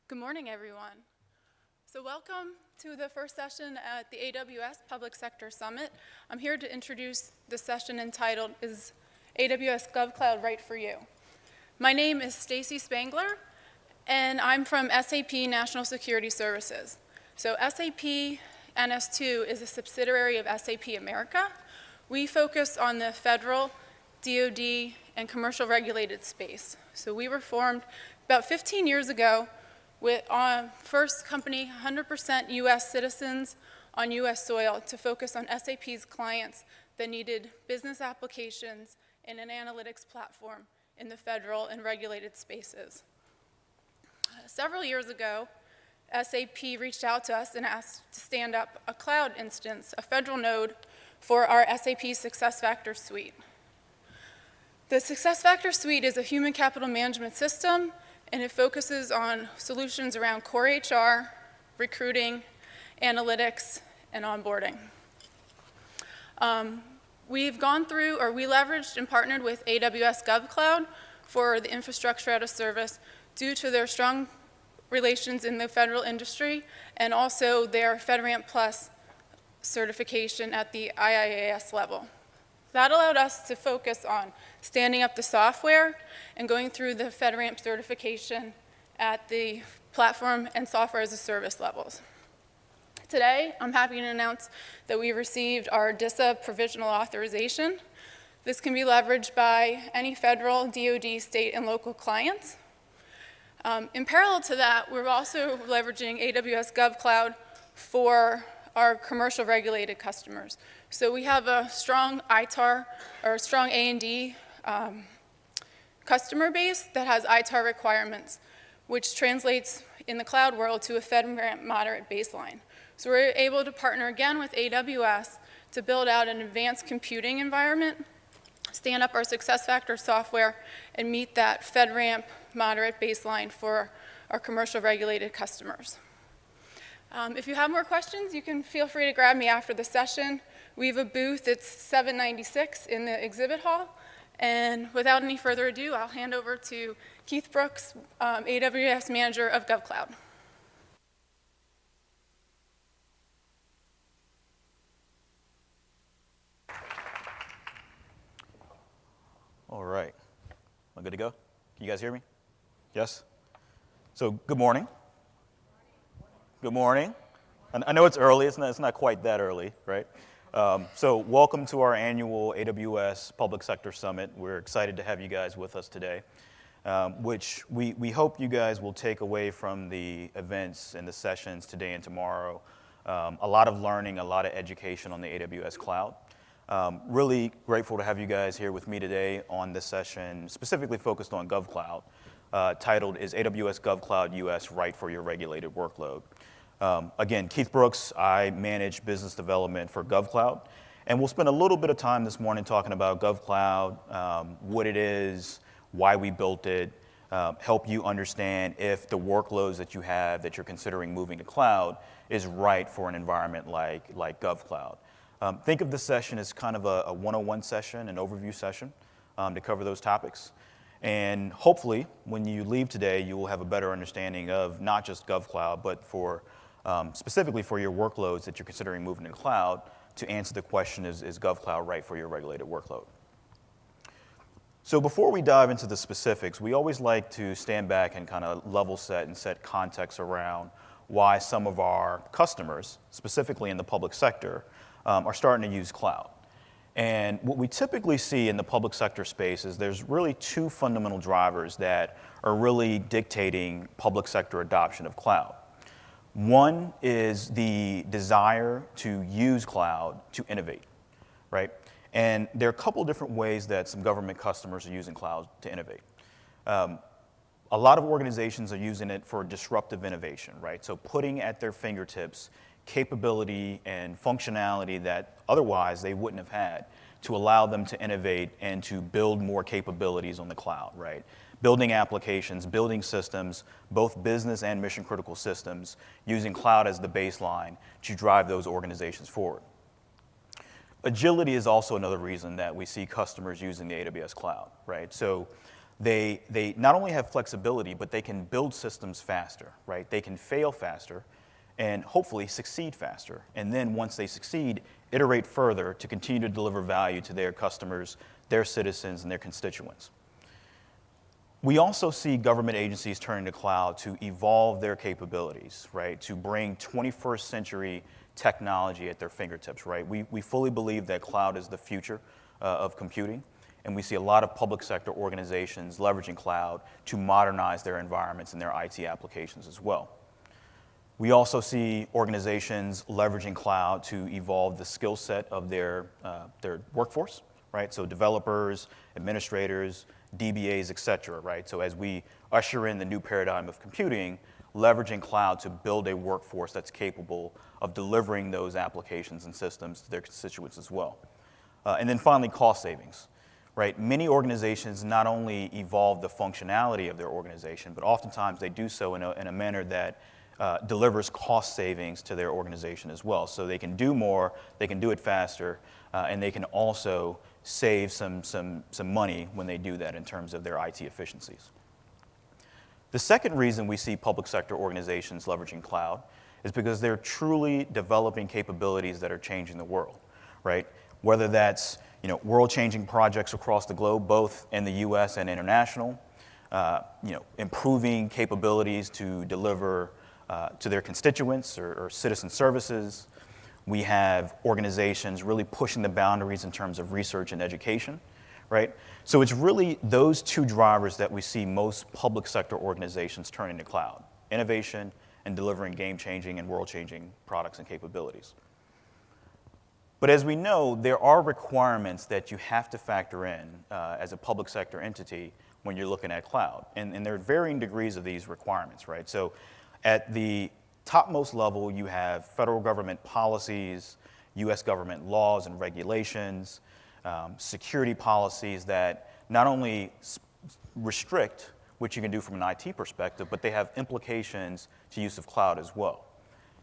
Good morning, everyone. So welcome to the first session at the AWS Public Sector Summit. I'm here to introduce the session entitled, Is AWS GovCloud Right for You? My name is Stacy Spangler, and I'm from SAP National Security Services. So SAP NS2 is a subsidiary of SAP America. We focus on the federal, DoD, and commercial regulated space. So we were formed about 15 years ago with first company, 100% US citizens on US soil to focus on SAP's clients that needed business applications and an analytics platform in the federal and regulated spaces. Several years ago, SAP reached out to us and asked to stand up a cloud instance, a federal node, for our SAP SuccessFactors suite. The SuccessFactors suite is a human capital management system, and it focuses on solutions around core HR, recruiting, analytics, and onboarding. We've gone through, or we leveraged and partnered with AWS GovCloud for the infrastructure out of service due to their strong relations in the federal industry and also their FedRAMP Plus certification at the IIAS level. That allowed us to focus on standing up the software and going through the FedRAMP certification at the platform and software as a service levels. Today, I'm happy to announce that we received our DISA provisional authorization. This can be leveraged by any federal, DoD, state, and local clients. In parallel to that, we're also leveraging AWS GovCloud for our commercial regulated customers. So we have a strong ITAR, or a strong A&D customer base that has ITAR requirements, which translates in the cloud world to a FedRAMP moderate baseline. So we're able to partner again with AWS to build out an advanced computing environment, stand up our SuccessFactors software, and meet that FedRAMP moderate baseline for our commercial regulated customers. If you have more questions, you can feel free to grab me after the session. We have a booth, it's 796 in the exhibit hall. And without any further ado, I'll hand over to Keith Brooks, AWS Manager of GovCloud. All right. Am I good to go? Can you guys hear me? Yes? So good morning. Good morning. I know it's early. It's not quite that early, right? So welcome to our annual AWS Public Sector Summit. We're excited to have you guys with us today, which we hope you guys will take away from the events and the sessions today and tomorrow. A lot of learning, a lot of education on the AWS Cloud. Really grateful to have you guys here with me today on this session, specifically focused on GovCloud, titled, Is AWS GovCloud US Right for Your Regulated Workload? Again, Keith Brooks, I manage business development for GovCloud, and we'll spend a little bit of time this morning talking about GovCloud, what it is, why we built it, help you understand if the workloads that you have that you're considering moving to cloud is right for an environment like GovCloud. Think of this session as kind of a 101 session, an overview session to cover those topics. And hopefully, when you leave today, you will have a better understanding of not just GovCloud, but specifically for your workloads that you're considering moving to cloud to answer the question, is GovCloud right for your regulated workload? So before we dive into the specifics, we always like to stand back and kind of level set and set context around why some of our customers, specifically in the public sector, are starting to use cloud. And what we typically see in the public sector space is there's really two fundamental drivers that are really dictating public sector adoption of cloud. One is the desire to use cloud to innovate, right? And there are a couple different ways that some government customers are using cloud to innovate. A lot of organizations are using it for disruptive innovation, right? So putting at their fingertips capability and functionality that otherwise they wouldn't have had to allow them to innovate and to build more capabilities on the cloud, right? Building applications, building systems, both business and mission critical systems, using cloud as the baseline to drive those organizations forward. Agility is also another reason that we see customers using the AWS cloud, right? So They not only have flexibility, but they can build systems faster, right? They can fail faster and hopefully succeed faster. And then once they succeed, iterate further to continue to deliver value to their customers, their citizens, and their constituents. We also see government agencies turning to cloud to evolve their capabilities, right? To bring 21st century technology at their fingertips, right? We fully believe that cloud is the future of computing, and we see a lot of public sector organizations leveraging cloud to modernize their environments and their IT applications as well. We also see organizations leveraging cloud to evolve the skill set of their workforce, right? So developers, administrators, DBAs, et cetera, right? So as we usher in the new paradigm of computing, leveraging cloud to build a workforce that's capable of delivering those applications and systems to their constituents as well. And then finally, cost savings, right? Many organizations not only evolve the functionality of their organization, but oftentimes they do so in a manner that delivers cost savings to their organization as well. So they can do more, they can do it faster, and they can also save some money when they do that in terms of their IT efficiencies. The second reason we see public sector organizations leveraging cloud is because they're truly developing capabilities that are changing the world, right? Whether that's world-changing projects across the globe, both in the U.S. and international, improving capabilities to deliver to their constituents or citizen services. We have organizations really pushing the boundaries in terms of research and education, right? So it's really those two drivers that we see most public sector organizations turning to cloud: innovation and delivering game-changing and world-changing products and capabilities. But as we know, there are requirements that you have to factor in as a public sector entity when you're looking at cloud. And there are varying degrees of these requirements, right? So at the topmost level, you have federal government policies, U.S. government laws and regulations, security policies that not only restrict what you can do from an IT perspective, but they have implications to use of cloud as well.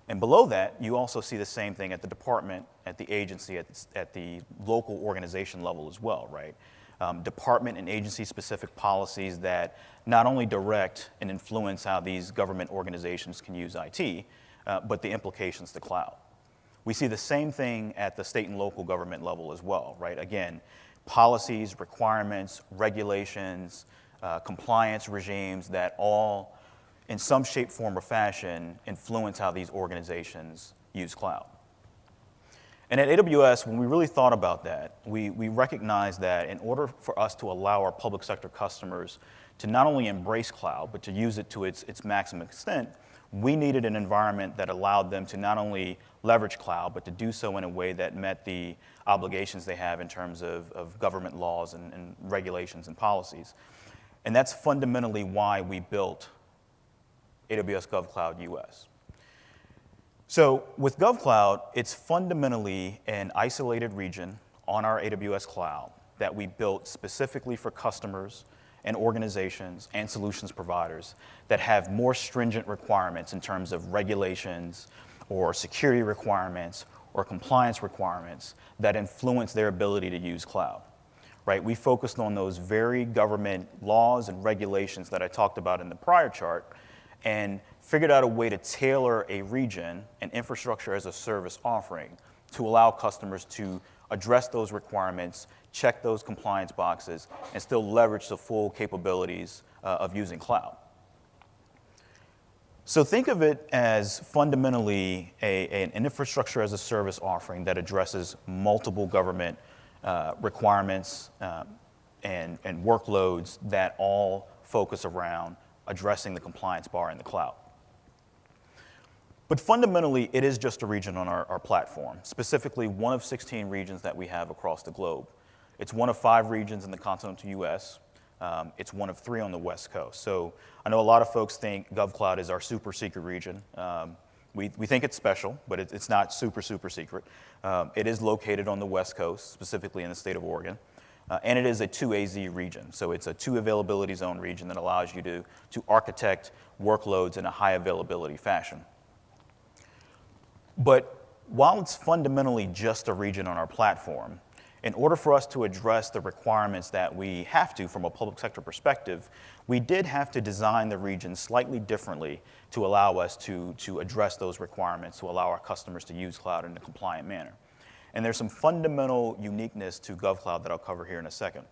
And below that, you also see the same thing at the department, at the agency, at the local organization level as well, right? Department and agency-specific policies that not only direct and influence how these government organizations can use IT, but the implications to cloud. We see the same thing at the state and local government level as well, right? Again, policies, requirements, regulations, compliance regimes that all, in some shape, form, or fashion, influence how these organizations use cloud. And at AWS, when we really thought about that, we recognized that in order for us to allow our public sector customers to not only embrace cloud, but to use it to its maximum extent, we needed an environment that allowed them to not only leverage cloud, but to do so in a way that met the obligations they have in terms of government laws and regulations and policies. And that's fundamentally why we built AWS GovCloud US. So with GovCloud, it's fundamentally an isolated region on our AWS cloud that we built specifically for customers and organizations and solutions providers that have more stringent requirements in terms of regulations or security requirements or compliance requirements that influence their ability to use cloud, right? We focused on those very government laws and regulations that I talked about in the prior chart and figured out a way to tailor a region, an infrastructure as a service offering, to allow customers to address those requirements, check those compliance boxes, and still leverage the full capabilities of using cloud. So think of it as fundamentally an infrastructure as a service offering that addresses multiple government requirements and workloads that all focus around addressing the compliance bar in the cloud. But fundamentally, it is just a region on our platform, specifically one of 16 regions that we have across the globe. It's one of 5 regions in the continental US. It's one of 3 on the West Coast. So I know a lot of folks think GovCloud is our super secret region. We think it's special, but it's not super secret. It is located on the West Coast, specifically in the state of Oregon. And it is a 2AZ region. So it's a 2 availability zone region that allows you to architect workloads in a high availability fashion. But while it's fundamentally just a region on our platform, in order for us to address the requirements that we have to from a public sector perspective, we did have to design the region slightly differently to allow us to address those requirements, to allow our customers to use cloud in a compliant manner. And there's some fundamental uniqueness to GovCloud that I'll cover here in a second.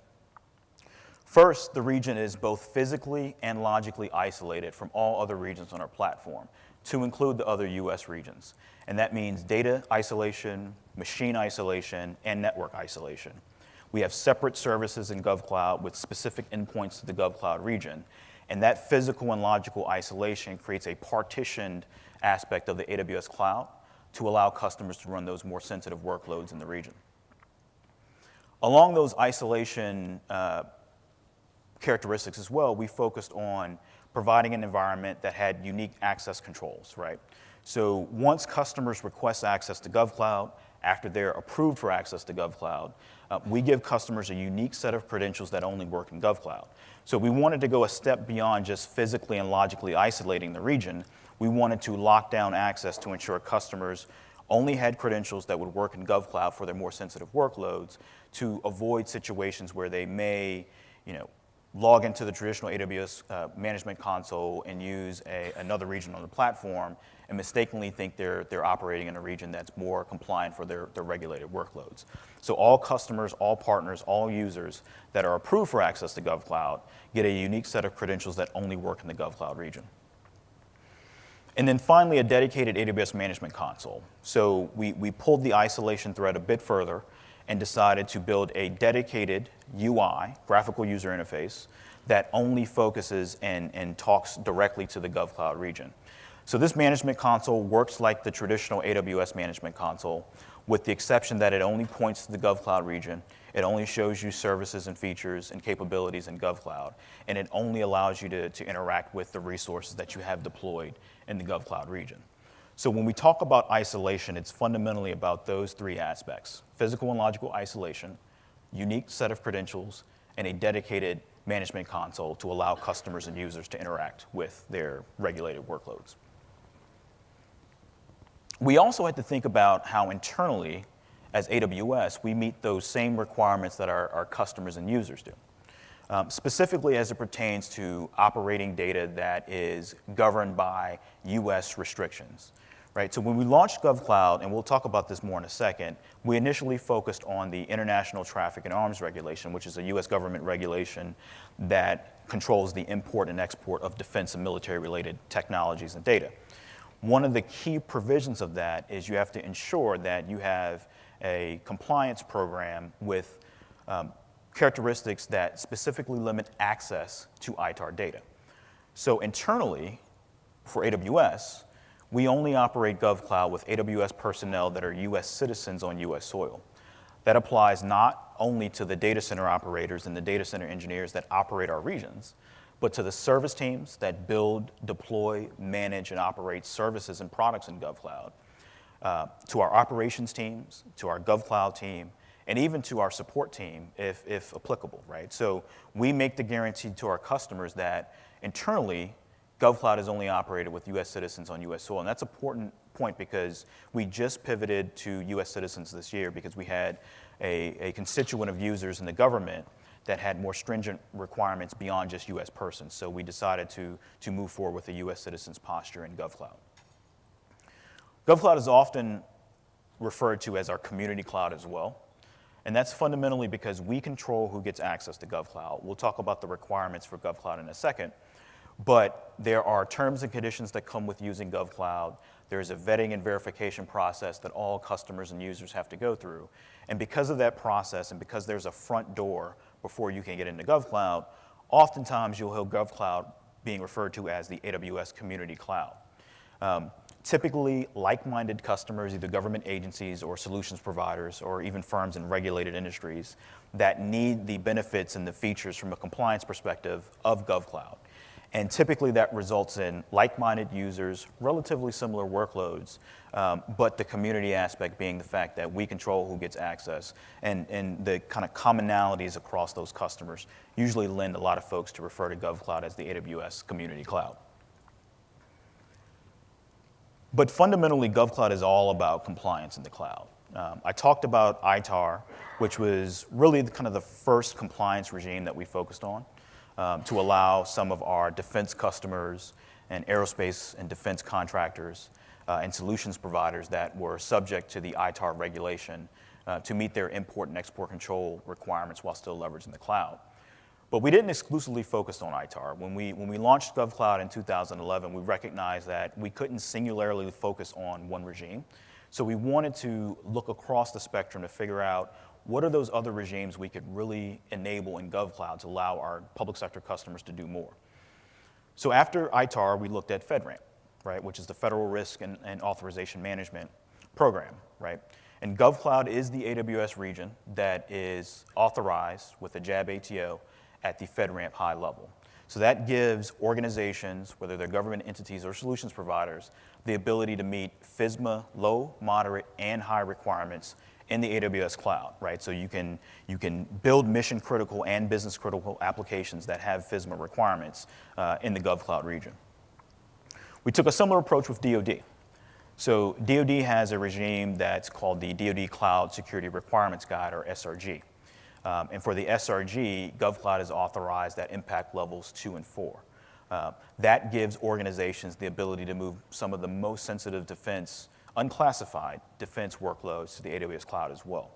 First, the region is both physically and logically isolated from all other regions on our platform, to include the other US regions. And that means data isolation, machine isolation, and network isolation. We have separate services in GovCloud with specific endpoints to the GovCloud region. And that physical and logical isolation creates a partitioned aspect of the AWS cloud to allow customers to run those more sensitive workloads in the region. Along those isolation characteristics as well, we focused on providing an environment that had unique access controls, right? So once customers request access to GovCloud, after they're approved for access to GovCloud, we give customers a unique set of credentials that only work in GovCloud. So we wanted to go a step beyond just physically and logically isolating the region. We wanted to lock down access to ensure customers only had credentials that would work in GovCloud for their more sensitive workloads, to avoid situations where they may, log into the traditional AWS management console and use another region on the platform and mistakenly think they're operating in a region that's more compliant for their regulated workloads. So all customers, all partners, all users that are approved for access to GovCloud get a unique set of credentials that only work in the GovCloud region. And then finally, a dedicated AWS management console. So we pulled the isolation thread a bit further and decided to build a dedicated UI, graphical user interface, that only focuses and talks directly to the GovCloud region. So this management console works like the traditional AWS management console, with the exception that it only points to the GovCloud region, it only shows you services and features and capabilities in GovCloud, and it only allows you to interact with the resources that you have deployed in the GovCloud region. So when we talk about isolation, it's fundamentally about those three aspects: physical and logical isolation, unique set of credentials, and a dedicated management console to allow customers and users to interact with their regulated workloads. We also had to think about how internally, as AWS, we meet those same requirements that our customers and users do. Specifically as it pertains to operating data that is governed by US restrictions. Right, so when we launched GovCloud, and we'll talk about this more in a second, we initially focused on the International Traffic in Arms Regulation, which is a US government regulation that controls the import and export of defense and military-related technologies and data. One of the key provisions of that is you have to ensure that you have a compliance program with characteristics that specifically limit access to ITAR data. So internally, for AWS, we only operate GovCloud with AWS personnel that are US citizens on US soil. That applies not only to the data center operators and the data center engineers that operate our regions, but to the service teams that build, deploy, manage, and operate services and products in GovCloud, to our operations teams, to our GovCloud team, and even to our support team if applicable, right? So we make the guarantee to our customers that internally, GovCloud is only operated with US citizens on US soil. And that's an important point because we just pivoted to US citizens this year because we had a constituent of users in the government that had more stringent requirements beyond just US persons. So we decided to move forward with a US citizens posture in GovCloud. GovCloud is often referred to as our community cloud as well. And that's fundamentally because we control who gets access to GovCloud. We'll talk about the requirements for GovCloud in a second. But there are terms and conditions that come with using GovCloud. There's a vetting and verification process that all customers and users have to go through. And because of that process and because there's a front door before you can get into GovCloud, oftentimes you'll hear GovCloud being referred to as the AWS Community Cloud. Typically, like-minded customers, either government agencies or solutions providers or even firms in regulated industries that need the benefits and the features from a compliance perspective of GovCloud. And typically that results in like-minded users, relatively similar workloads, but the community aspect being the fact that we control who gets access, and the kind of commonalities across those customers usually lend a lot of folks to refer to GovCloud as the AWS Community Cloud. But fundamentally, GovCloud is all about compliance in the cloud. I talked about ITAR, which was really kind of the first compliance regime that we focused on to allow some of our defense customers and aerospace and defense contractors and solutions providers that were subject to the ITAR regulation to meet their import and export control requirements while still leveraging the cloud. But we didn't exclusively focus on ITAR. When we launched GovCloud in 2011, we recognized that we couldn't singularly focus on one regime. So we wanted to look across the spectrum to figure out what are those other regimes we could really enable in GovCloud to allow our public sector customers to do more. So after ITAR, we looked at FedRAMP, right, which is the Federal Risk and Authorization Management Program, right? And GovCloud is the AWS region that is authorized with a JAB ATO at the FedRAMP High level. So that gives organizations, whether they're government entities or solutions providers, the ability to meet FISMA low, moderate, and high requirements in the AWS cloud, right? So you can build mission critical and business critical applications that have FISMA requirements in the GovCloud region. We took a similar approach with DoD. So DoD has a regime that's called the DoD Cloud Security Requirements Guide, or SRG. And for the SRG, GovCloud is authorized at impact levels 2 and 4. That gives organizations the ability to move some of the most sensitive defense, unclassified defense workloads to the AWS cloud as well.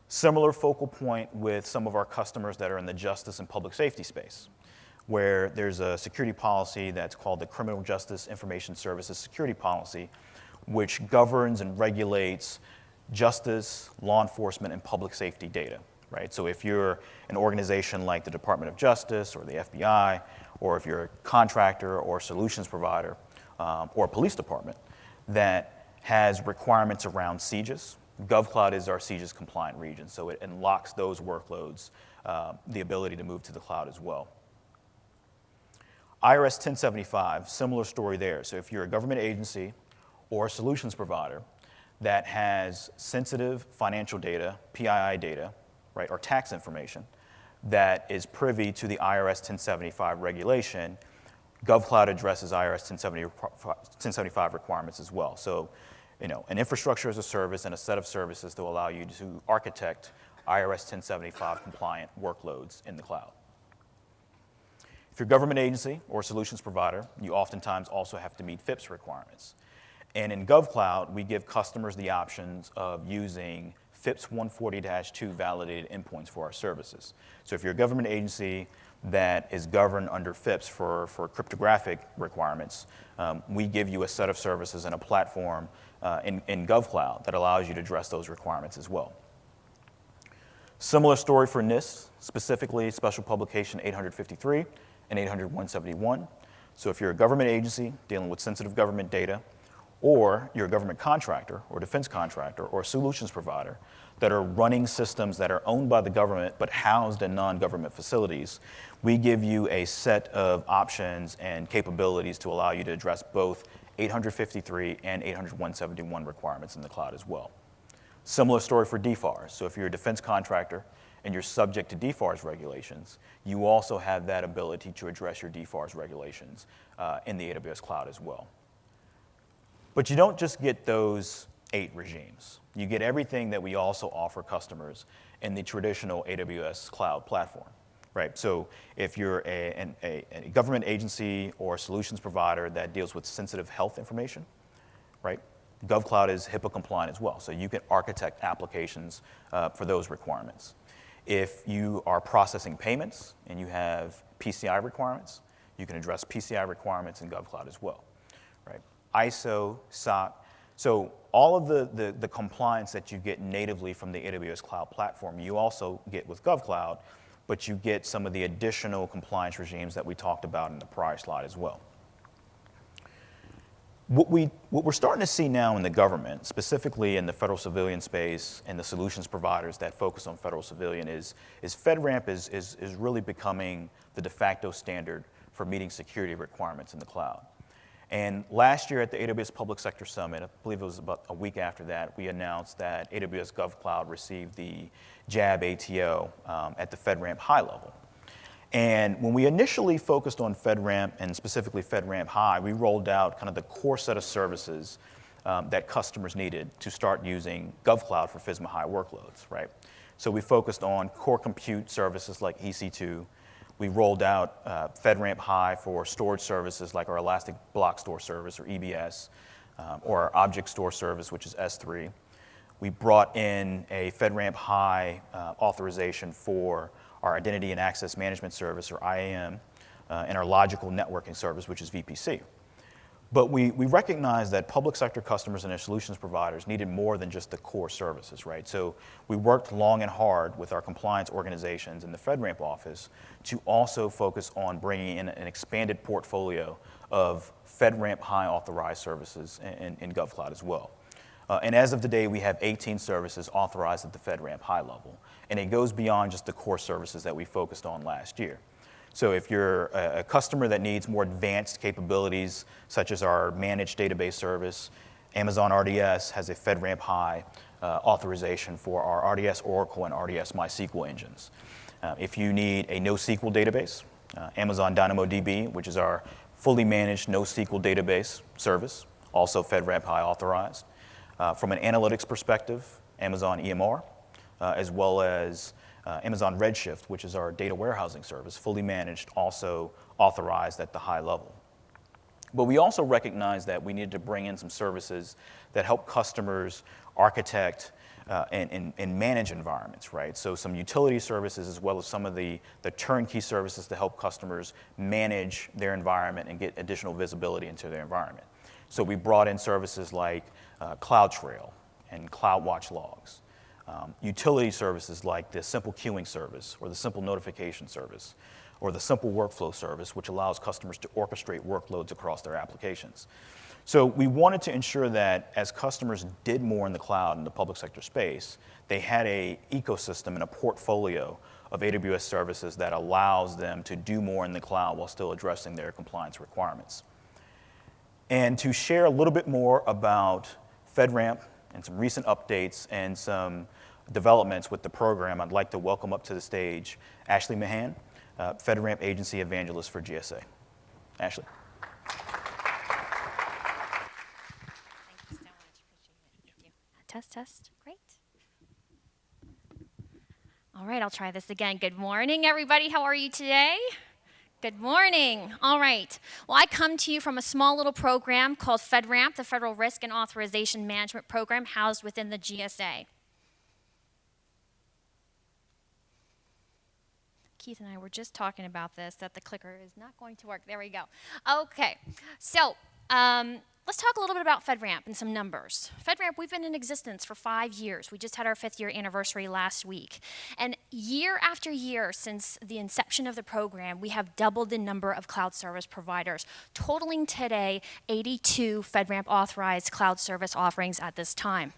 Similar focal point with some of our customers that are in the justice and public safety space, where there's a security policy that's called the Criminal Justice Information Services Security Policy, which governs and regulates justice, law enforcement, and public safety data, right? So if you're an organization like the Department of Justice or the FBI, or if you're a contractor or solutions provider or a police department that has requirements around CJIS, GovCloud is our CJIS compliant region, so it unlocks those workloads, the ability to move to the cloud as well. IRS 1075, similar story there. So if you're a government agency or a solutions provider that has sensitive financial data, PII data, right, or tax information that is privy to the IRS 1075 regulation, GovCloud addresses IRS 1075 requirements as well. So, an infrastructure as a service and a set of services to allow you to architect IRS 1075 compliant workloads in the cloud. If you're a government agency or solutions provider, you oftentimes also have to meet FIPS requirements. And in GovCloud, we give customers the options of using FIPS 140-2 validated endpoints for our services. So if you're a government agency that is governed under FIPS for cryptographic requirements, we give you a set of services and a platform in GovCloud that allows you to address those requirements as well. Similar story for NIST, specifically Special Publication 853 and 800-171. So if you're a government agency dealing with sensitive government data, or you're a government contractor or defense contractor or a solutions provider that are running systems that are owned by the government but housed in non-government facilities, we give you a set of options and capabilities to allow you to address both 853 and 800-171 requirements in the cloud as well. Similar story for DFARS. So if you're a defense contractor and you're subject to DFARS regulations, you also have that ability to address your DFARS regulations in the AWS cloud as well. But you don't just get those 8 regimes. You get everything that we also offer customers in the traditional AWS cloud platform, right? So if you're a government agency or solutions provider that deals with sensitive health information, right? GovCloud is HIPAA compliant as well, so you can architect applications for those requirements. If you are processing payments and you have PCI requirements, you can address PCI requirements in GovCloud as well, right? ISO, SOC. So all of the compliance that you get natively from the AWS Cloud Platform, you also get with GovCloud, but you get some of the additional compliance regimes that we talked about in the prior slide as well. What we're starting to see now in the government, specifically in the federal civilian space and the solutions providers that focus on federal civilian is FedRAMP is really becoming the de facto standard for meeting security requirements in the cloud. And last year at the AWS Public Sector Summit, I believe it was about a week after that, we announced that AWS GovCloud received the JAB ATO at the FedRAMP High level. And when we initially focused on FedRAMP and specifically FedRAMP High, we rolled out kind of the core set of services that customers needed to start using GovCloud for FSMA high workloads, right? So we focused on core compute services like EC2. We rolled out FedRAMP High for storage services like our Elastic Block Store service, or EBS, or our Object Store service, which is S3. We brought in a FedRAMP High authorization for our Identity and Access Management service, or IAM, and our Logical Networking service, which is VPC. But we recognize that public sector customers and their solutions providers needed more than just the core services, right? So we worked long and hard with our compliance organizations in the FedRAMP office to also focus on bringing in an expanded portfolio of FedRAMP High authorized services in GovCloud as well. And as of today, we have 18 services authorized at the FedRAMP High level. And it goes beyond just the core services that we focused on last year. So if you're a customer that needs more advanced capabilities, such as our managed database service, Amazon RDS has a FedRAMP High authorization for our RDS Oracle and RDS MySQL engines. If you need a NoSQL database, Amazon DynamoDB, which is our fully managed NoSQL database service, also FedRAMP High authorized. From an analytics perspective, Amazon EMR, as well as Amazon Redshift, which is our data warehousing service, fully managed, also authorized at the high level. But we also recognize that we needed to bring in some services that help customers architect and manage environments, right? So some utility services, as well as some of the turnkey services to help customers manage their environment and get additional visibility into their environment. So we brought in services like CloudTrail and CloudWatch Logs. Utility services like the simple queuing service, or the simple notification service, or the simple workflow service, which allows customers to orchestrate workloads across their applications. So we wanted to ensure that as customers did more in the cloud in the public sector space, they had an ecosystem and a portfolio of AWS services that allows them to do more in the cloud while still addressing their compliance requirements. And to share a little bit more about FedRAMP and some recent updates and some developments with the program, I'd like to welcome up to the stage Ashley Mahan, FedRAMP Agency Evangelist for GSA. Ashley. Thank you so much. Appreciate it. Thank you. Test. Great. All right, I'll try this again. Good morning, everybody. How are you today? Good morning. All right. Well, I come to you from a small little program called FedRAMP, the Federal Risk and Authorization Management Program, housed within the GSA. Keith and I were just talking about this, that the clicker is not going to work. There we go. Okay. So let's talk a little bit about FedRAMP and some numbers. FedRAMP, we've been in existence for 5 years. We just had our 5th year anniversary last week. And year after year since the inception of the program, we have doubled the number of cloud service providers, totaling today 82 FedRAMP authorized cloud service offerings at this time.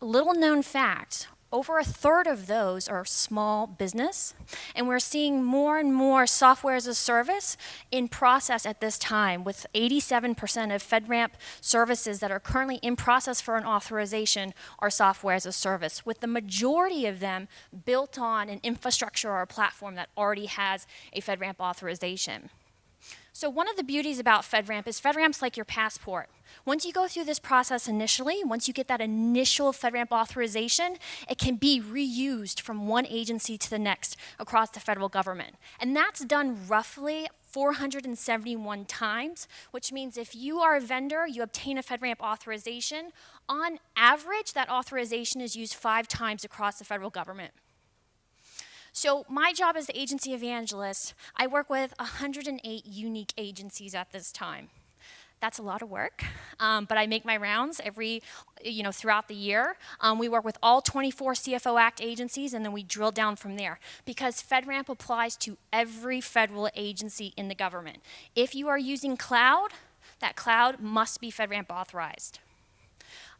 Little known fact, over a third of those are small business, and we're seeing more and more software as a service in process at this time, with 87% of FedRAMP services that are currently in process for an authorization are software as a service, with the majority of them built on an infrastructure or a platform that already has a FedRAMP authorization. So one of the beauties about FedRAMP is FedRAMP's like your passport. Once you go through this process initially, once you get that initial FedRAMP authorization, it can be reused from one agency to the next across the federal government. And that's done roughly 471 times, which means if you are a vendor, you obtain a FedRAMP authorization, on average, that authorization is used 5 times across the federal government. So my job as the agency evangelist, I work with 108 unique agencies at this time. That's a lot of work, but I make my rounds throughout the year. We work with all 24 CFO Act agencies, and then we drill down from there, because FedRAMP applies to every federal agency in the government. If you are using cloud, that cloud must be FedRAMP authorized.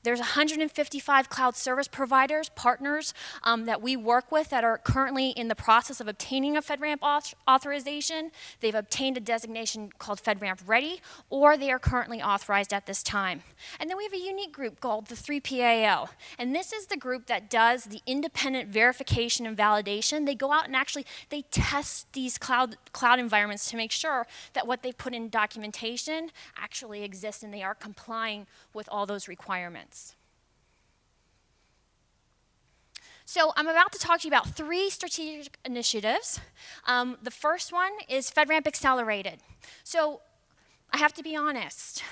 There's 155 cloud service providers, partners that we work with that are currently in the process of obtaining a FedRAMP authorization. They've obtained a designation called FedRAMP Ready, or they are currently authorized at this time. And then we have a unique group called the 3PAO. And this is the group that does the independent verification and validation. They go out and actually, they test these cloud environments to make sure that what they put in documentation actually exists and they are complying with all those requirements. So I'm about to talk to you about 3 strategic initiatives. The first one is FedRAMP Accelerated. So I have to be honest,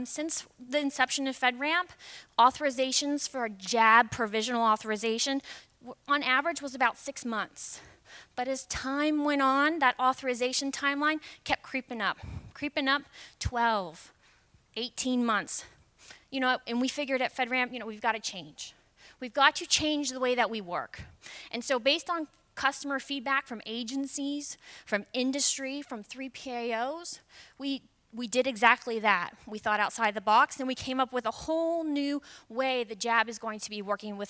since the inception of FedRAMP, authorizations for a JAB provisional authorization on average was about 6 months. But as time went on, that authorization timeline kept creeping up 12, 18 months. You know, and we figured at FedRAMP, you know, we've got to change. We've got to change the way that we work. And so based on customer feedback from agencies, from industry, from 3PAOs, we did exactly that. We thought outside the box, and we came up with a whole new way the JAB is going to be working with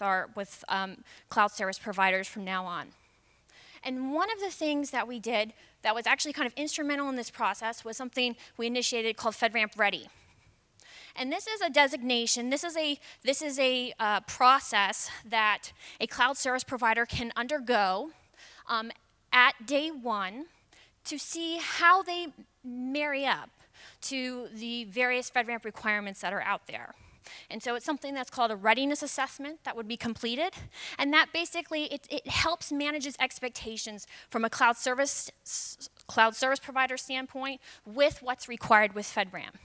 cloud service providers from now on. And one of the things that we did that was actually kind of instrumental in this process was something we initiated called FedRAMP Ready. And this is a designation, this is a process that a cloud service provider can undergo at day 1 to see how they marry up to the various FedRAMP requirements that are out there. And so it's something that's called a readiness assessment that would be completed. And that basically, it helps manage its expectations from a cloud service provider standpoint with what's required with FedRAMP.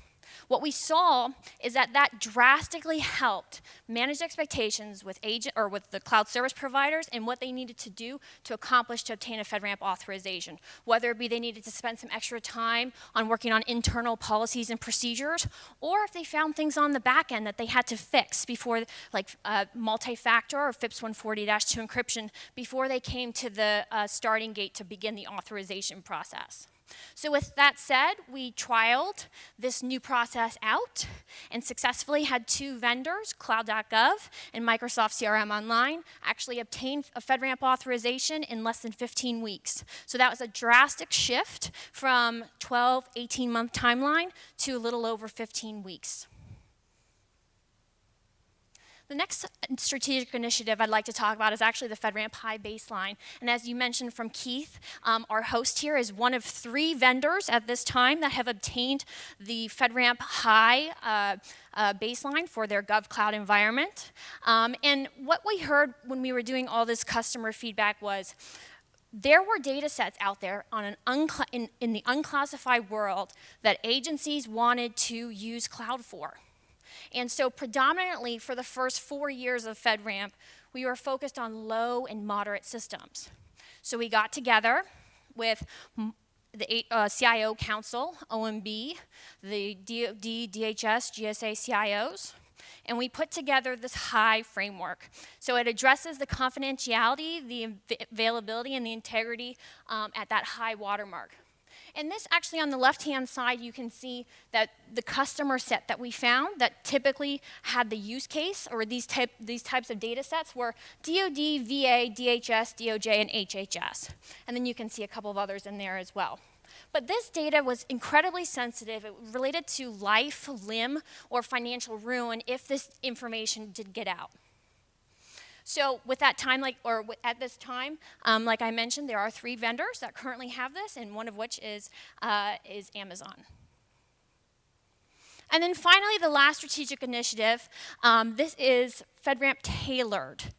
What we saw is that drastically helped manage expectations with the cloud service providers and what they needed to do to accomplish to obtain a FedRAMP authorization. Whether it be they needed to spend some extra time on working on internal policies and procedures, or if they found things on the back end that they had to fix before, like multi-factor or FIPS 140-2 encryption, before they came to the starting gate to begin the authorization process. So with that said, we trialed this new process out and successfully had 2 vendors, Cloud.gov and Microsoft CRM Online, actually obtain a FedRAMP authorization in less than 15 weeks. So that was a drastic shift from 12, 18-month timeline to a little over 15 weeks. The next strategic initiative I'd like to talk about is actually the FedRAMP High baseline. And as you mentioned from Keith, our host here is one of 3 vendors at this time that have obtained the FedRAMP High baseline for their GovCloud environment. And what we heard when we were doing all this customer feedback was there were data sets out there on in the unclassified world that agencies wanted to use cloud for. And so predominantly for the first 4 years of FedRAMP, we were focused on low and moderate systems. So we got together with the CIO Council, OMB, the DoD, DHS, GSA CIOs, and we put together this high framework. So it addresses the confidentiality, the availability, and the integrity at that high watermark. And this actually on the left-hand side, you can see that the customer set that we found that typically had the use case or these types of data sets were DoD, VA, DHS, DOJ, and HHS. And then you can see a couple of others in there as well. But this data was incredibly sensitive. It related to life, limb, or financial ruin if this information did get out. So with that time, at this time, like I mentioned, there are 3 vendors that currently have this, and one of which is Amazon. And then finally, the last strategic initiative, this is FedRAMP Tailored.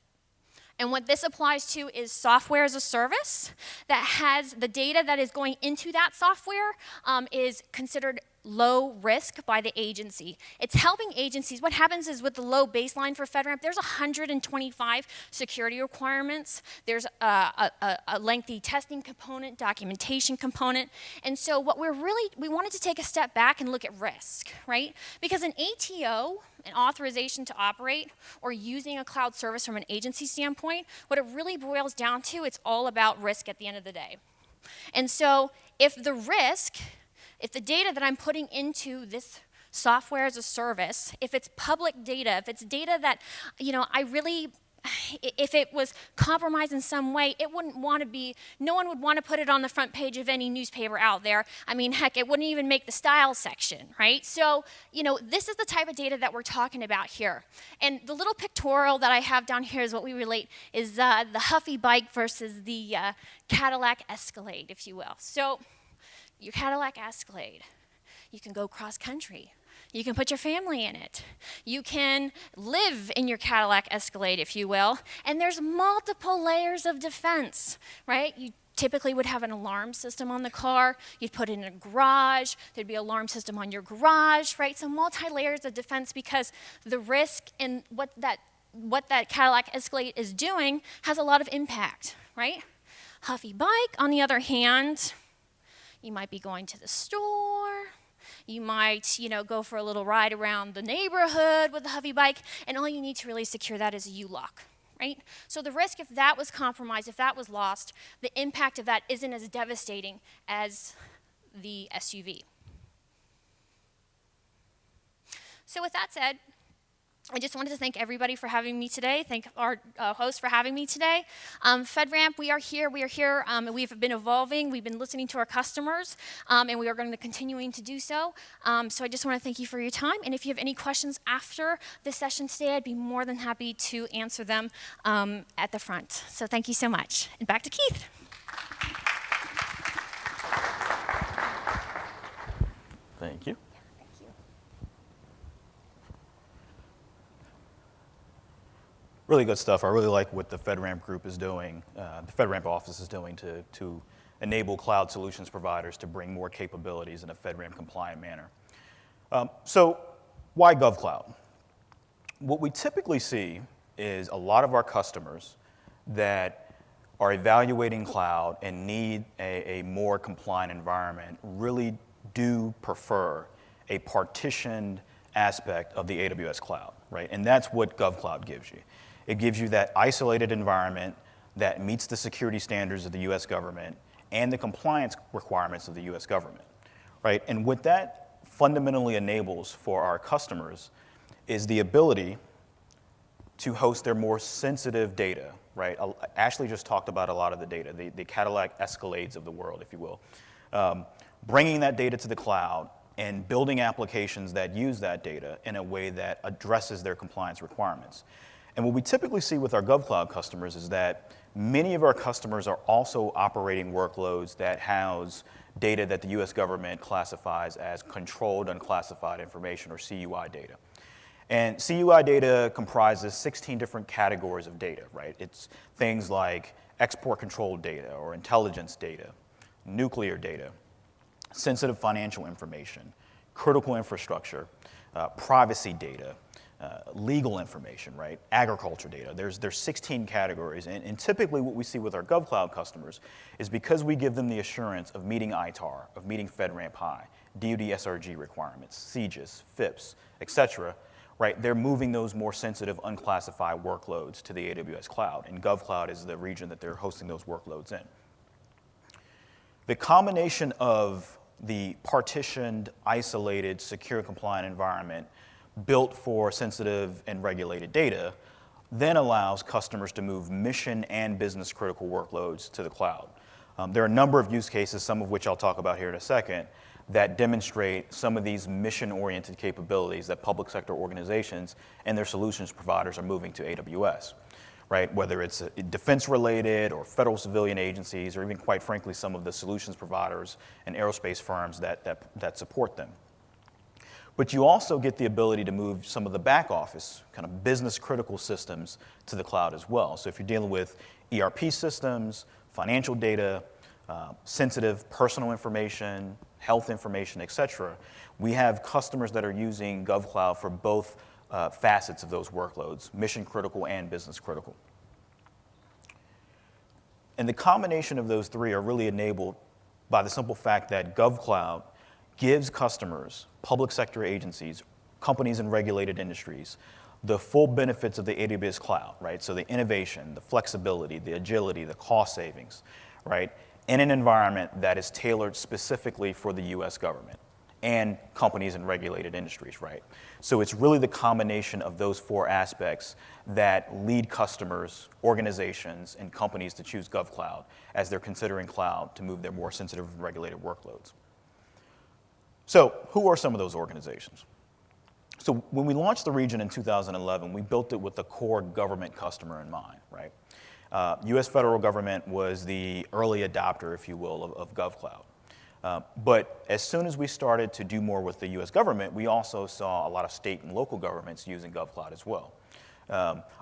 And what this applies to is software as a service that has the data that is going into that software is considered low risk by the agency. It's helping agencies. What happens is with the low baseline for FedRAMP, there's 125 security requirements. There's a lengthy testing component, documentation component. And so what we wanted to take a step back and look at risk, right? Because an ATO, an authorization to operate, or using a cloud service from an agency standpoint, what it really boils down to, it's all about risk at the end of the day. And so if the data that I'm putting into this software as a service, if it's public data, if it's data that, if it was compromised in some way, no one would want to put it on the front page of any newspaper out there. I mean, heck, it wouldn't even make the style section, right? So, this is the type of data that we're talking about here. And the little pictorial that I have down here is what we relate is the Huffy bike versus the Cadillac Escalade, if you will. So, your Cadillac Escalade, you can go cross country. You can put your family in it. You can live in your Cadillac Escalade, if you will. And there's multiple layers of defense, right? You typically would have an alarm system on the car. You'd put it in a garage. There'd be an alarm system on your garage, right? So multi-layers of defense because the risk and what that Cadillac Escalade is doing has a lot of impact, right? Huffy bike, on the other hand, you might be going to the store. You might, go for a little ride around the neighborhood with the Huffy bike, and all you need to really secure that is a U-lock, right? So the risk, if that was compromised, if that was lost, the impact of that isn't as devastating as the SUV. So with that said, I just wanted to thank everybody for having me today. Thank our host for having me today. FedRAMP, we are here, and we've been evolving. We've been listening to our customers, and we are going to continuing to do so. So I just want to thank you for your time. And if you have any questions after this session today, I'd be more than happy to answer them at the front. So thank you so much. And back to Keith. Thank you. Really good stuff. I really like what the FedRAMP group is doing, the FedRAMP office is doing to enable cloud solutions providers to bring more capabilities in a FedRAMP compliant manner. So why GovCloud? What we typically see is a lot of our customers that are evaluating cloud and need a more compliant environment really do prefer a partitioned aspect of the AWS cloud, right? And that's what GovCloud gives you. It gives you that isolated environment that meets the security standards of the US government and the compliance requirements of the US government, right? And what that fundamentally enables for our customers is the ability to host their more sensitive data, right? Ashley just talked about a lot of the data, the Cadillac Escalades of the world, if you will. Bringing that data to the cloud and building applications that use that data in a way that addresses their compliance requirements. And what we typically see with our GovCloud customers is that many of our customers are also operating workloads that house data that the US government classifies as controlled unclassified information, or CUI data. And CUI data comprises 16 different categories of data, right? It's things like export control data or intelligence data, nuclear data, sensitive financial information, critical infrastructure, privacy data, legal information, right? Agriculture data. There's 16 categories, and typically what we see with our GovCloud customers is because we give them the assurance of meeting ITAR, of meeting FedRAMP High, DoD SRG requirements, CJIS, FIPS, et cetera, right? They're moving those more sensitive, unclassified workloads to the AWS cloud, and GovCloud is the region that they're hosting those workloads in. The combination of the partitioned, isolated, secure, compliant environment built for sensitive and regulated data then allows customers to move mission and business critical workloads to the cloud. There are a number of use cases, some of which I'll talk about here in a second, that demonstrate some of these mission-oriented capabilities that public sector organizations and their solutions providers are moving to AWS, right? Whether it's defense-related or federal civilian agencies, or even, quite frankly, some of the solutions providers and aerospace firms that support them. But you also get the ability to move some of the back office, kind of business critical systems to the cloud as well. So if you're dealing with ERP systems, financial data, sensitive personal information, health information, et cetera, we have customers that are using GovCloud for both facets of those workloads, mission critical and business critical. And the combination of those three are really enabled by the simple fact that GovCloud gives customers, public sector agencies, companies in regulated industries, the full benefits of the AWS cloud, right? So the innovation, the flexibility, the agility, the cost savings, right? In an environment that is tailored specifically for the US government. and companies in regulated industries, right? So it's really the combination of those four aspects that lead customers, organizations, and companies to choose GovCloud as they're considering cloud to move their more sensitive and regulated workloads. So who are some of those organizations? So when we launched the region in 2011, we built it with the core government customer in mind, right? U.S. federal government was the early adopter, if you will, of GovCloud. But as soon as we started to do more with the U.S. government, we also saw a lot of state and local governments using GovCloud as well.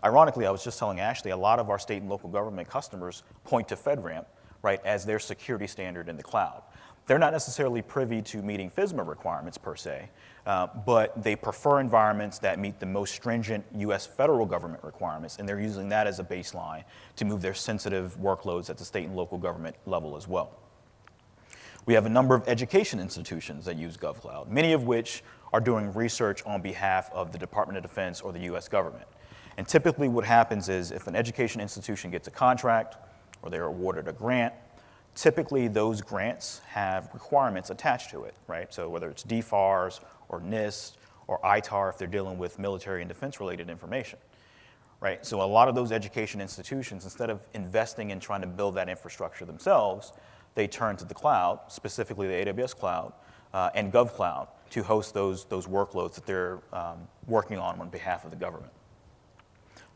Ironically, I was just telling Ashley, a lot of our state and local government customers point to FedRAMP, right, as their security standard in the cloud. They're not necessarily privy to meeting FISMA requirements per se, but they prefer environments that meet the most stringent U.S. federal government requirements, and they're using that as a baseline to move their sensitive workloads at the state and local government level as well. We have a number of education institutions that use GovCloud, many of which are doing research on behalf of the Department of Defense or the U.S. government. And typically what happens is if an education institution gets a contract or they're awarded a grant, typically those grants have requirements attached to it, right? So whether it's DFARS or NIST or ITAR if they're dealing with military and defense-related information, right? So a lot of those education institutions, instead of investing in trying to build that infrastructure themselves, they turn to the cloud, specifically the AWS cloud and GovCloud, to host those workloads that they're working on behalf of the government.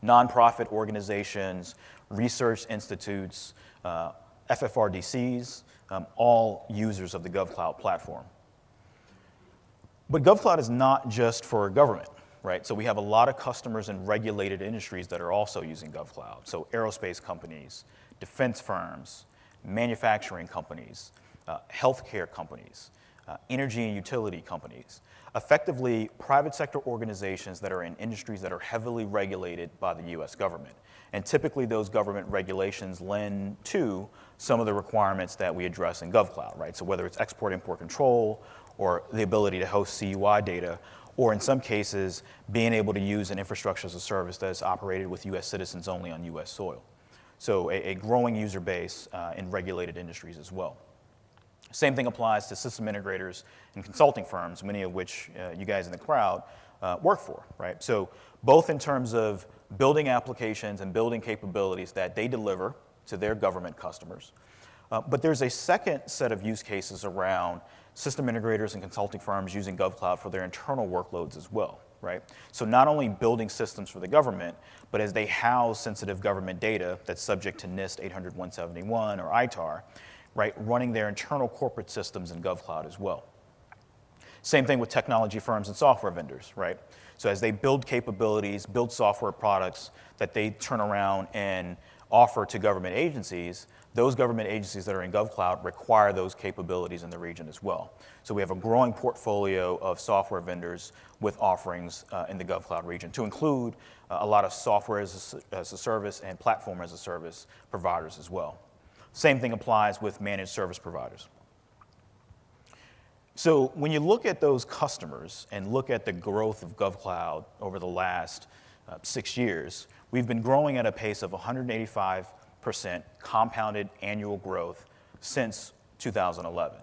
Nonprofit organizations, research institutes, FFRDCs, all users of the GovCloud platform. But GovCloud is not just for government, right? So we have a lot of customers in regulated industries that are also using GovCloud. So aerospace companies, defense firms, manufacturing companies, healthcare companies, energy and utility companies, effectively private sector organizations that are in industries that are heavily regulated by the U.S. government. And typically those government regulations lend to some of the requirements that we address in GovCloud, right? So whether it's export-import control or the ability to host CUI data, or in some cases, being able to use an infrastructure as a service that is operated with U.S. citizens only on U.S. soil. So a growing user base in regulated industries as well. Same thing applies to system integrators and consulting firms, many of which you guys in the crowd work for, right? So both in terms of building applications and building capabilities that they deliver to their government customers. But there's a second set of use cases around system integrators and consulting firms using GovCloud for their internal workloads as well, right? So not only building systems for the government, but as they house sensitive government data that's subject to NIST 800-171 or ITAR, right, running their internal corporate systems in GovCloud as well. Same thing with technology firms and software vendors, right? So as they build capabilities, build software products that they turn around and offer to government agencies, those government agencies that are in GovCloud require those capabilities in the region as well. So we have a growing portfolio of software vendors with offerings in the GovCloud region, to include a lot of software as a service and platform as a service providers as well. Same thing applies with managed service providers. So when you look at those customers and look at the growth of GovCloud over the last 6 years, we've been growing at a pace of 185% compounded annual growth since 2011.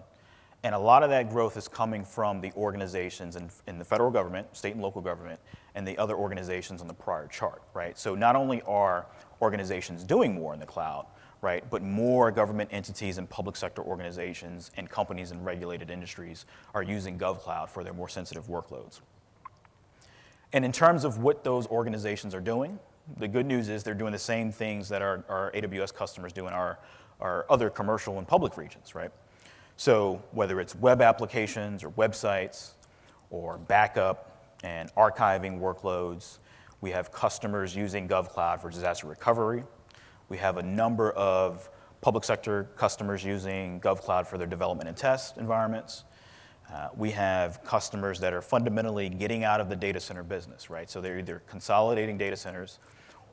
And a lot of that growth is coming from the organizations in the federal government, state and local government, and the other organizations on the prior chart, right? So not only are organizations doing more in the cloud, right, but more government entities and public sector organizations and companies in regulated industries are using GovCloud for their more sensitive workloads. And in terms of what those organizations are doing, the good news is they're doing the same things that our AWS customers do in our other commercial and public regions, right? So whether it's web applications or websites or backup and archiving workloads, we have customers using GovCloud for disaster recovery. We have a number of public sector customers using GovCloud for their development and test environments. We have customers that are fundamentally getting out of the data center business, right? So they're either consolidating data centers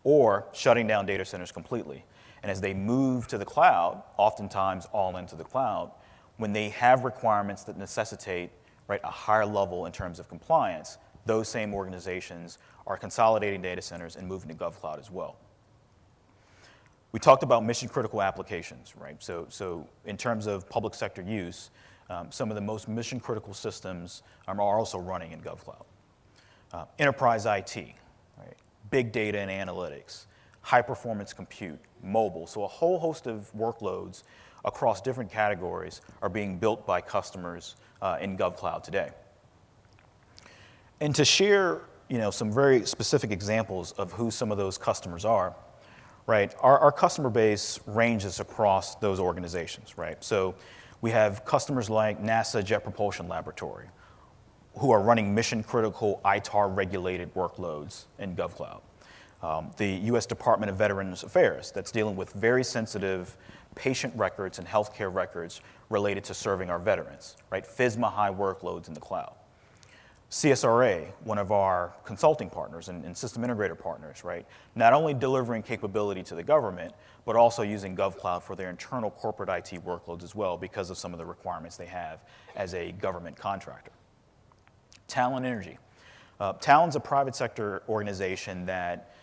or shutting down data centers completely. And as they move to the cloud, oftentimes all into the cloud, when they have requirements that necessitate, right, a higher level in terms of compliance, those same organizations are consolidating data centers and moving to GovCloud as well. We talked about mission critical applications, right? So in terms of public sector use, some of the most mission-critical systems are also running in GovCloud. Enterprise IT, right? Big data and analytics, high-performance compute, mobile. So a whole host of workloads across different categories are being built by customers in GovCloud today. And to share some very specific examples of who some of those customers are, right? Our customer base ranges across those organizations, right? So we have customers like NASA Jet Propulsion Laboratory, who are running mission-critical ITAR-regulated workloads in GovCloud. The U.S. Department of Veterans Affairs, that's dealing with very sensitive patient records and healthcare records related to serving our veterans, right? FISMA high workloads in the cloud. CSRA, one of our consulting partners and system integrator partners, right? Not only delivering capability to the government, but also using GovCloud for their internal corporate IT workloads as well because of some of the requirements they have as a government contractor. Talon Energy. Talon's a private sector organization that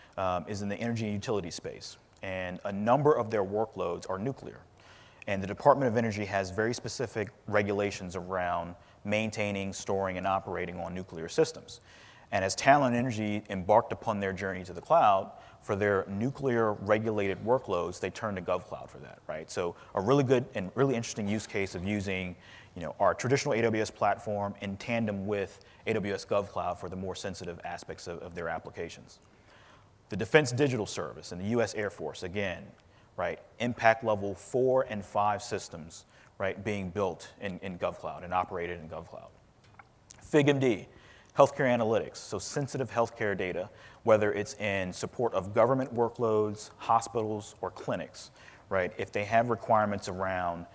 is in the energy and utility space, and a number of their workloads are nuclear. And the Department of Energy has very specific regulations around maintaining, storing, and operating on nuclear systems. And as Talon Energy embarked upon their journey to the cloud, for their nuclear regulated workloads, they turned to GovCloud for that, right? So a really good and really interesting use case of using our traditional AWS platform in tandem with AWS GovCloud for the more sensitive aspects of their applications. The Defense Digital Service and the U.S. Air Force, again, right, impact level 4 and 5 systems, right, being built in GovCloud and operated in GovCloud. FigMD, healthcare analytics, so sensitive healthcare data, whether it's in support of government workloads, hospitals, or clinics, right? If they have requirements around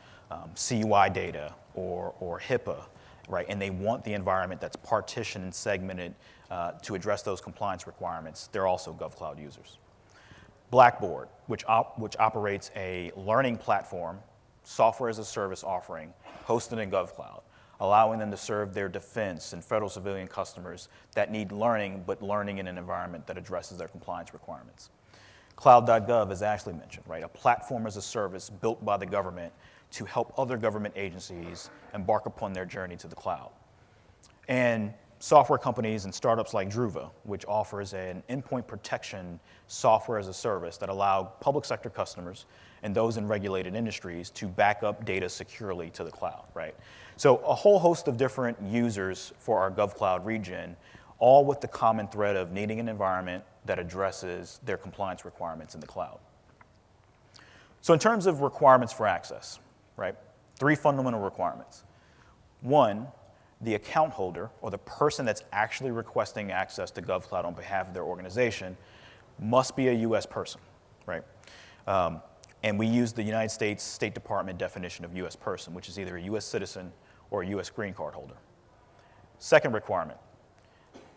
CUI data or HIPAA, right, and they want the environment that's partitioned and segmented to address those compliance requirements, they're also GovCloud users. Blackboard, which operates a learning platform, software as a service offering, hosted in GovCloud, allowing them to serve their defense and federal civilian customers that need learning, but learning in an environment that addresses their compliance requirements. Cloud.gov, as Ashley mentioned, right, a platform as a service built by the government to help other government agencies embark upon their journey to the cloud. And software companies and startups like Druva, which offers an endpoint protection software as a service that allow public sector customers and those in regulated industries to back up data securely to the cloud, right? So a whole host of different users for our GovCloud region, all with the common thread of needing an environment that addresses their compliance requirements in the cloud. So in terms of requirements for access, right, 3 fundamental requirements. 1, the account holder, or the person that's actually requesting access to GovCloud on behalf of their organization, must be a U.S. person, right? And we use the United States State Department definition of U.S. person, which is either a U.S. citizen or a U.S. green card holder. Second requirement,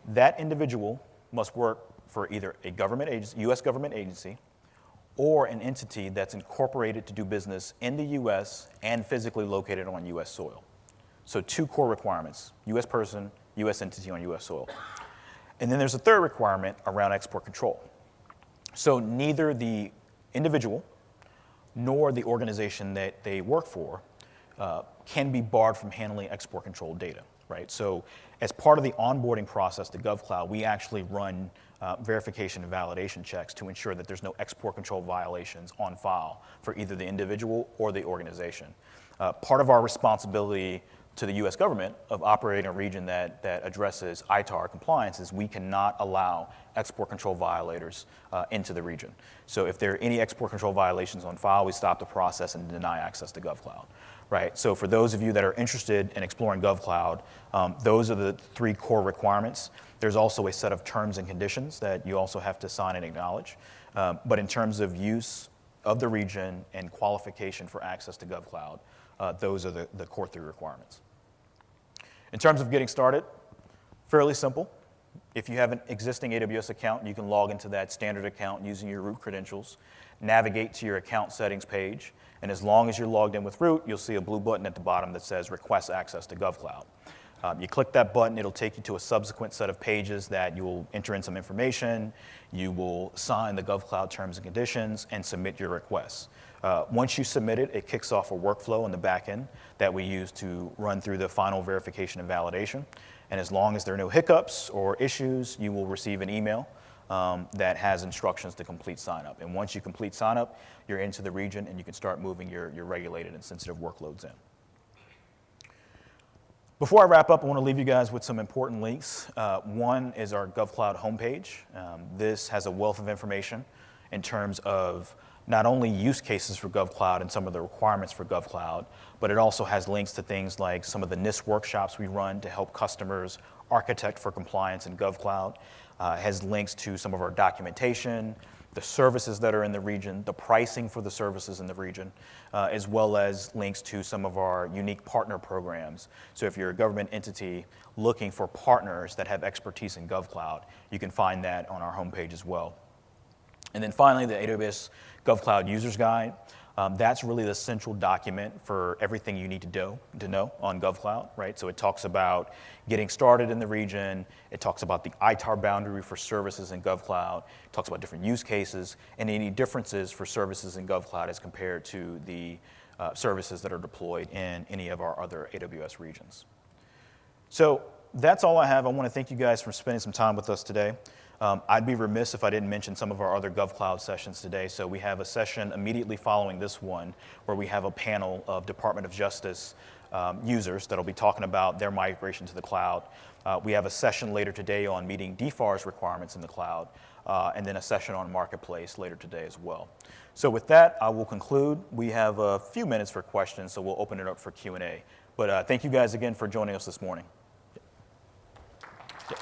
that individual must work for either a government agency, U.S. government agency, or an entity that's incorporated to do business in the U.S. and physically located on U.S. soil. So 2 core requirements, U.S. person, U.S. entity on U.S. soil. And then there's a third requirement around export control. So neither the individual nor the organization that they work for can be barred from handling export control data, right? So as part of the onboarding process to GovCloud, we actually run verification and validation checks to ensure that there's no export control violations on file for either the individual or the organization. Part of our responsibility to the U.S. government of operating a region that addresses ITAR compliance is we cannot allow export control violators into the region. So if there are any export control violations on file, we stop the process and deny access to GovCloud, right? So for those of you that are interested in exploring GovCloud, those are the 3 core requirements. There's also a set of terms and conditions that you also have to sign and acknowledge. But in terms of use of the region and qualification for access to GovCloud, those are the core 3 requirements. In terms of getting started, fairly simple. If you have an existing AWS account, you can log into that standard account using your root credentials, navigate to your account settings page, and as long as you're logged in with root, you'll see a blue button at the bottom that says Request Access to GovCloud. You click that button, it'll take you to a subsequent set of pages that you will enter in some information, you will sign the GovCloud terms and conditions, and submit your requests. Once you submit it, it kicks off a workflow in the back end that we use to run through the final verification and validation. And as long as there are no hiccups or issues, you will receive an email that has instructions to complete sign-up. And once you complete sign-up, you're into the region and you can start moving your regulated and sensitive workloads in. Before I wrap up, I want to leave you guys with some important links. One is our GovCloud homepage. This has a wealth of information in terms of not only use cases for GovCloud and some of the requirements for GovCloud, but it also has links to things like some of the NIST workshops we run to help customers architect for compliance in GovCloud. It has links to some of our documentation, the services that are in the region, the pricing for the services in the region, as well as links to some of our unique partner programs. So if you're a government entity looking for partners that have expertise in GovCloud, you can find that on our homepage as well. And then finally, the AWS GovCloud User's Guide. That's really the central document for everything you need to know on GovCloud, right? So it talks about getting started in the region. It talks about the ITAR boundary for services in GovCloud. It talks about different use cases and any differences for services in GovCloud as compared to the services that are deployed in any of our other AWS regions. So that's all I have. I want to thank you guys for spending some time with us today. I'd be remiss if I didn't mention some of our other GovCloud sessions today. So we have a session immediately following this one where we have a panel of Department of Justice users that'll be talking about their migration to the cloud. We have a session later today on meeting DFARS requirements in the cloud, and then a session on Marketplace later today as well. So with that, I will conclude. We have a few minutes for questions, so we'll open it up for Q&A. But thank you guys again for joining us this morning. Yeah.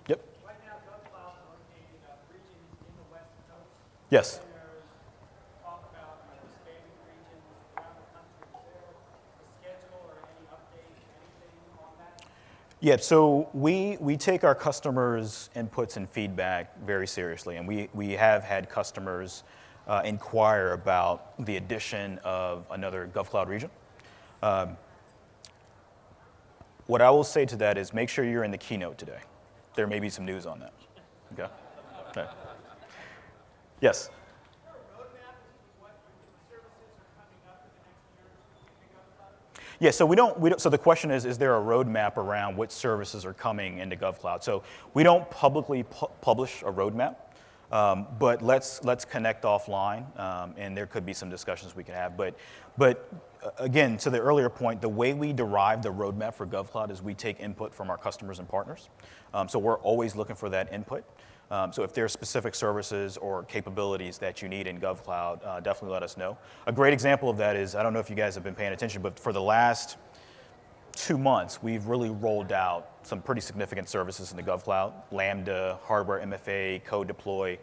Yep. Right now, GovCloud is located in a region in the West Coast. Yes. And there's talk about expanding regions around the country. Is there a schedule or any update, anything on that? Yeah, so we take our customers' inputs and feedback very seriously, and we have had customers inquire about the addition of another GovCloud region. What I will say to that is make sure you're in the keynote today. There may be some news on that. Okay? Okay. Yes? Is there a roadmap as to what services are coming up in the next year in GovCloud? Yeah, so we don't. So the question is there a roadmap around what services are coming into GovCloud? So we don't publicly publish a roadmap, but let's connect offline, and there could be some discussions we can have. But again, to the earlier point, the way we derive the roadmap for GovCloud is we take input from our customers and partners. So we're always looking for that input. So if there are specific services or capabilities that you need in GovCloud, definitely let us know. A great example of that is, I don't know if you guys have been paying attention, but for the last 2 months, we've really rolled out some pretty significant services in the GovCloud. Lambda, hardware MFA, code deploy,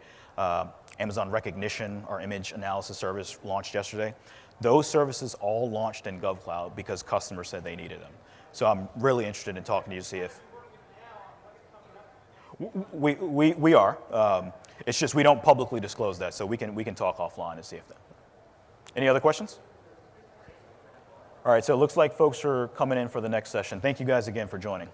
Amazon Recognition, our image analysis service launched yesterday. Those services all launched in GovCloud because customers said they needed them. So I'm really interested in talking to you to see if we are. It's just we don't publicly disclose that, so we can talk offline and see if that. Any other questions? All right, so it looks like folks are coming in for the next session. Thank you guys again for joining.